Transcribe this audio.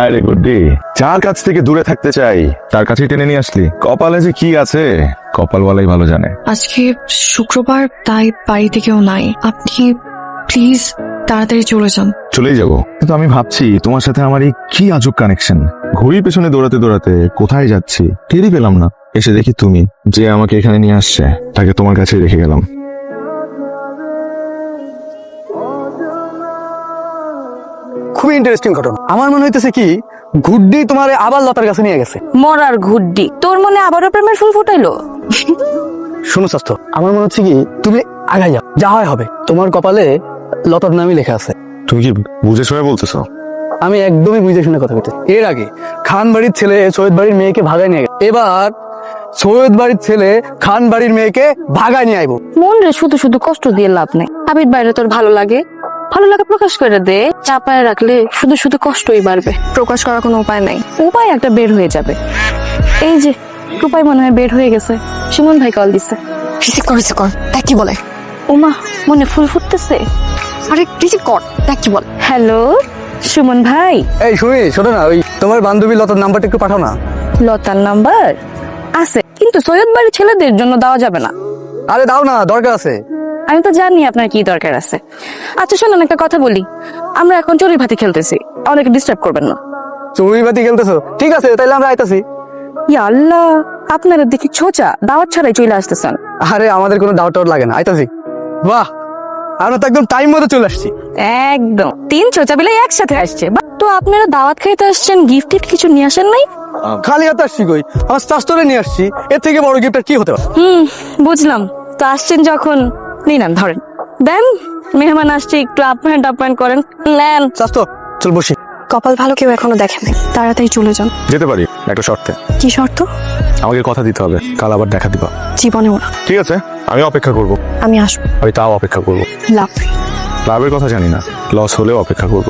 আরে গুড্ডি, যার কাছ থেকে দূরে থাকতে চাই তার কাছেই টেনে নিয়ে আসলি। কপালে যে কি আছে কপালওয়ালাই ভালো জানে। আজকে শুক্রবার, তাই বাড়িতে কেউ নাই। আপনি প্লিজ তাড়াতাড়ি চলে যান। চলেই যাবো, কিন্তু আমি ভাবছি তোমার সাথে আমার এই কি আজব কানেকশন। ঘড়ির পেছনে দৌড়াতে দৌড়াতে কোথায় যাচ্ছি টেরই পেলাম না। এসে দেখি তুমি যে আমাকে এখানে নিয়ে আসছে তাকে তোমার কাছেই রেখে গেলাম। খুবই ইন্টারেস্টিং ঘটনা। আমার মনে হইতেছে কি গুড্ডি তোমার আবার লতার কাছে নিয়ে গেছে। মরার ঘুড্ডি, তোর মনে আবারও প্রেমের ফুল ফুটাইলো? শোনো স্বাস্থ্য, আমার মনে হচ্ছে কি তুমি আগাই যাও, যা হয় হবে। তোমার কপালে লতার নামই লেখা আছে। তুমি কি বুঝে শুনে বলতেছো? আমি একদমই বুঝে শুনে কথা বলতে। এর আগে খান বাড়ির ছেলে সৈয়দ বাড়ির মেয়েকে ভাগায় নিয়ে গেছে, এবার সৈয়দ বাড়ির ছেলে খান বাড়ির মেয়েকে ভাগায় নিয়ে আইবো। মন রে শুধু শুধু কষ্ট দিয়ে লাভ নেই। আবির বাইরে তোর ভালো লাগে, ভালো লাগা প্রকাশ করে দে। চাপায় রাখলে শুধু শুধু কষ্টই বাড়বে। প্রকাশ করার কোনো উপায় নাই। উপায় একটা বের হয়ে যাবে। এই যে উপায় মনে হয় বের হয়ে গেছে। সুমন ভাই কল দিছে। রিসিভ কর, রিসিভ কর। দেখ কি বলে। ওমা, মনে ফুল ফুটতেছে। আরে রিসিভ কর, দেখ কি বলে। হ্যালো সুমন ভাই। এই শুনি, শোনো না, ওই তোমার বান্ধবী লতার নাম্বারটা একটু পাঠাও না। লতার নাম্বার আছে, কিন্তু সৈয়দ বাড়ির ছেলেদের জন্য দেওয়া যাবে না। আরে দাও না, দরকার আছে। আমি তো জানি আপনার কি দরকার আছে। আচ্ছা শোনেন, একটা কথা বলি। আমরা এখন চড়ুই ভাতি খেলতেছি, অনেকে ডিস্টার্ব করবেন না। চুরি বাতি খেলতেছো? ঠিক আছে, তাইলে আমরা আইতাছি। ইয়া আল্লাহ, আপনারা দেখি ছোচা দাওয়াত ছাড়াই চলে আসতেছেন। আরে আমাদের কোনো দাওয়াত টাওয়াত লাগে না, আইতাছি। বাহ, আমরা তো একদম টাইম মতো চলে আসছি। একদম 3 ছোচা বিলাই একসাথে আসছে। তো আপনারা দাওয়াত খাইতে আসছেন, গিফট টিফট কিছু নিয়ে আসেন নাই? খালি হাতে আসছি কই, আমার স্বাস্থ্যরে নিয়ে আসছি। এর থেকে বড় গিফট আর কি হতে পারে? বুঝলাম। তো আসছেন যখন নিন, ধরেন দেন। মেহমান আসছে, একটু আপ্যায়ন টাপ্যায়ন করেন, নেন। স্বাস্থ্য, চল বসি। কপাল ভালো কেউ এখনো দেখে নাই। তাড়াতাড়ি চলে যান। যেতে পারি একটা শর্তে। কি শর্ত? আমাকে কথা দিতে হবে কাল আবার দেখা দিবা। জীবনেও না। ঠিক আছে, আমি অপেক্ষা করব। আমি আসবো। আমি তাও অপেক্ষা করব। লাভ। লাভের কথা জানি না, লস হলেও অপেক্ষা করব।